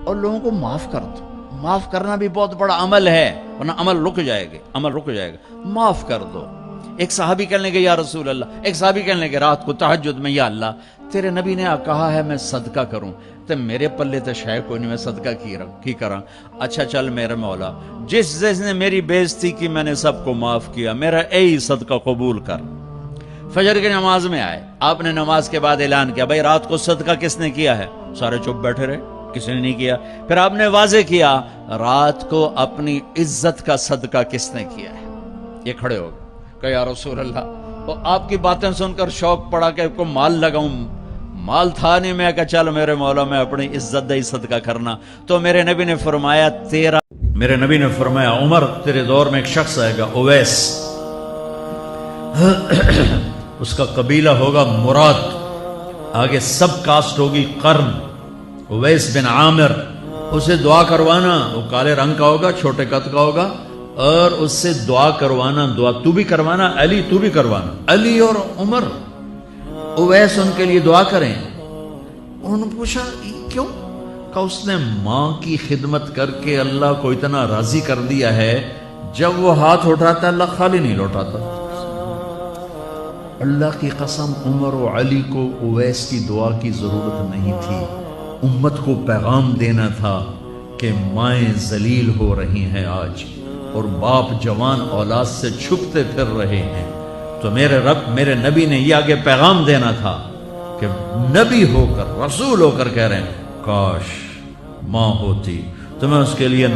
اور لوگوں کو معاف کر دو. معاف کرنا بھی بہت بڑا عمل ہے، ورنہ عمل رک جائے گا. معاف کر دو. ایک صحابی کہنے لگے یا رسول اللہ، ایک صحابی کہنے لگے رات کو تہجد میں، یا اللہ تیرے نبی نے کہا ہے میں صدقہ کروں، تو میرے پلے تو شے کوئی نہیں، میں صدقہ کی کراں. اچھا چل میرے مولا، جس نے میری بےزتی کی میں نے سب کو معاف کیا، میرا اے صدقہ قبول کر. فجر کی نماز میں آئے، آپ نے نماز کے بعد اعلان کیا بھائی رات کو صدقہ کس نے کیا ہے؟ سارے چپ بیٹھے رہے، کسی نے نہیں کیا. پھر آپ نے واضح کیا رات کو اپنی عزت کا صدقہ کس نے کیا ہے؟ یہ کھڑے ہو گئے کہ یا رسول اللہ، اور آپ کی باتیں سن کر شوق پڑا کہ کو مال لگاؤں. مال تھا نہیں، میں کہا چل میرے مولا میں اپنی عزت دے صدقہ کرنا. تو میرے نبی نے فرمایا عمر تیرے دور میں ایک شخص آئے گا اویس، اس کا قبیلہ ہوگا مراد، آگے سب کاسٹ ہوگی قرن، اویس بن عامر. اسے دعا کروانا، وہ کالے رنگ کا ہوگا، چھوٹے قد کا ہوگا، اور اس سے دعا کروانا. دعا تو بھی کروانا، علی تو بھی کروانا، علی اور عمر. اویس ان کے لیے دعا کریں. انہوں نے پوچھا کیوں؟ کہ اس نے ماں کی خدمت کر کے اللہ کو اتنا راضی کر دیا ہے، جب وہ ہاتھ اٹھاتا اللہ خالی نہیں لوٹاتا. اللہ کی قسم عمر و علی کو اویس کی دعا کی ضرورت نہیں تھی. امت کو پیغام دینا تھا کہ مائیں ذلیل ہو رہی ہیں آج، اور باپ جوان اولاد سے چھپتے پھر رہے ہیں. تو میرے رب، میرے نبی نے یہ آگے پیغام دینا تھا کہ نبی ہو کر، رسول ہو کر کہہ رہے ہیں کاش ماں ہوتی تو میں اس کے لیے